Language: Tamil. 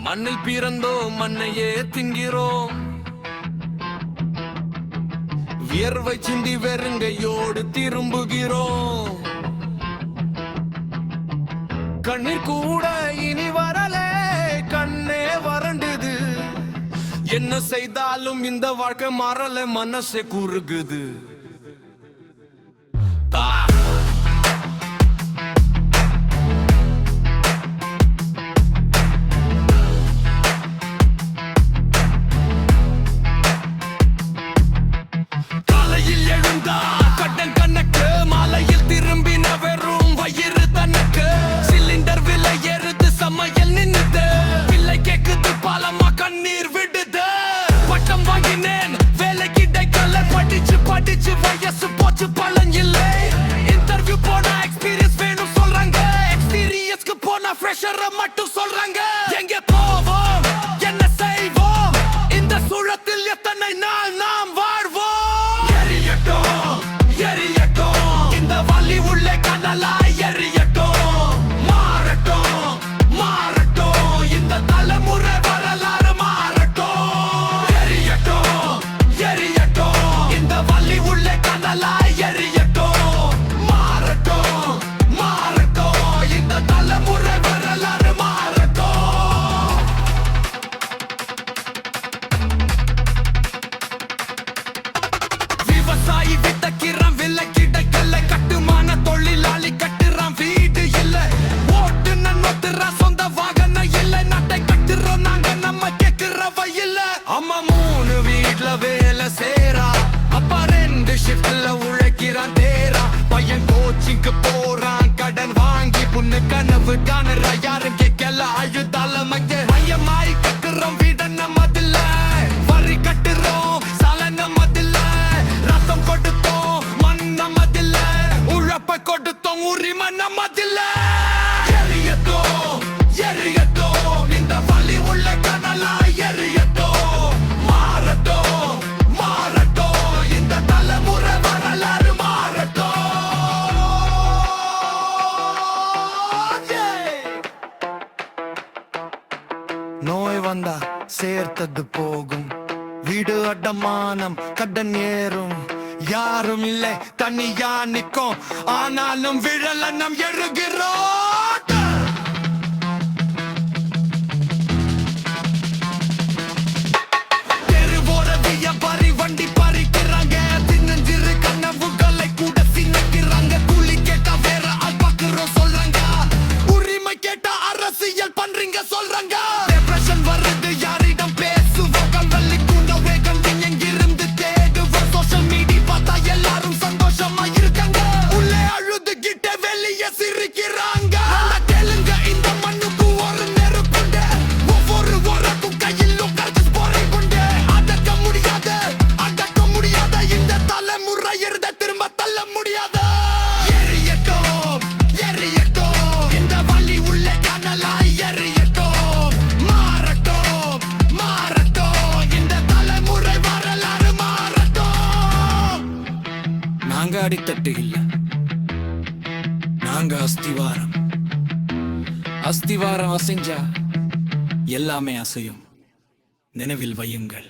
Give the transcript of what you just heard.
மண்ணில் பிறந்தோம், மண்ணையே திங்கிறோம். வியர்வை சிந்தி வெறுங்கையோடு திரும்புகிறோம். கண்ணீர் கூட இனி வரலே, கண்ணே வறண்டுது. என்ன செய்தாலும் இந்த வாழ்க்கை மாறல, மனசே குறுகுது. காலையில் எழுந்தா கடன் கணக்கு, மாலையில் திரும்பின வெறும் வயிறு தனக்கு. சிலிண்டர் விலை ஏறுது, சமையல் நின்னுது, பிள்ளை கேக்குது, பாலமா கண்ணீர் விடுது. பட்டம் வாங்கினேன், வேலை கிடைக்கல, படிச்சு படிச்சு வயசு போச்சு, பலன் இல்லை. இன்டர்வியூ போனா எக்ஸ்பீரியன்ஸ் வேணும் சொல்றாங்க, எக்ஸ்பீரியன்ஸ்க்கு போனா ஃப்ரெஷரை மட்டும் சொல்றாங்க. எங்க போவோம், என்ன செய்வோம், இந்த சூழத்தில் எத்தனை நாள் நாம் வாழ்வோம்? எரியட்டும் எரியட்டும், இந்த வலி உள்ள கனலாய் எரியட்டும். மாறட்டும் மாறட்டும், இந்த தலைமுறை வரலாறு மாறட்டும். எரியட்டும் எரியட்டும், இந்த வலி உள்ள கனலாய் எரியட்டும். மாறட்டும் மாறட்டும், இந்த தலைமுறை வரலாறு மாறட்டும். விவசாயி விதைக்கிறான், விலை கிடைக்கல, கட்டுமான தொழிலாளி கட்டுறான், வீடு இல்ல. ஓட்டு நொத்துறான், சொந்த வாகனம் இல்ல. நாட்டை கட்டுறோம் நாங்க, நம்ம கேக்குறவ இல்ல. அம்மா 3 வீட்ல வேலை சேரா, அப்பா 2 ஷிஃப்ட்ல உழைக்கிறான் தேரா. பையன் கோச்சிங்க்கு போறான், கடன் வாங்கி புண்ணு கனவு காணுற, யாரும் கேட்கல, அழுதால மங்க. பையமாய் கட்டுறோம், வீட நம்மதில்ல, வரி கட்டுறோம், சால நம்மதில்ல. ரத்தம் கொடுத்தோம், மண் நம்மதில்ல, உழப்ப கொடுத்தோம், உரிமை நம்மதில்ல. எரியட்டும் எரியட்டும், இந்த வலி உள்ள கனலாய் எரியட்டும். மாறட்டும் மாறட்டும், இந்த தலைமுறை வரலாறு மாறட்டும். நோய் வந்தா சேர்த்தது போகும், வீடு அடமானம், கடன் ஏறும், யாரும் இல்லை தனியா நிற்கும், ஆனாலும் விழல நம் எழுகிறோம். தெருவோர வியாபாரி வண்டி பறிக்கிறாங்க, சின்னஞ்சிறு கனவுகளை கூட சின்னக்கிறாங்க. கூலி கேட்டா வேற ஆள் பாக்குறோம் சொல்றாங்க, உரிமை கேட்டா அரசியல் பண்றீங்க சொல்றாங்க. டிப்ரெஷன் வருது, யாரிடம் பேசுவோம், கல்வெள்ளி கூண்ட வேகம் எங்கிருந்து தேடுவோம். சோஷியல் மீடியா பார்த்தா எல்லாரும் சந்தோஷமா இருக்காங்க, உள்ளே அழுதுகிட்ட வெளியே சிரிக்கிறாங்க. நல்லா கேளுங்க, இந்த மண்ணுக்கு ஒரு நெருப்புண்டு, ஒவ்வொரு ஓரக்கும் கையில் உட்கார்ந்து போரை கொண்டு. அடக்க முடியாது இந்த தலைமுறை இருந்த திரும்ப தள்ள முடியாது. எரியட்டும் எரியட்டும், இந்த வலி உள்ள கனலாய் எரியட்டும். மாறட்டும் மாறட்டும், இந்த தலைமுறை வரலாறு மாறட்டும். நாங்க அடித்தட்டு இல்ல, நாங்க அஸ்திவாரம். அஸ்திவாரம் அசைஞ்சா எல்லாமே அசையும், நினைவில் வையுங்கள்.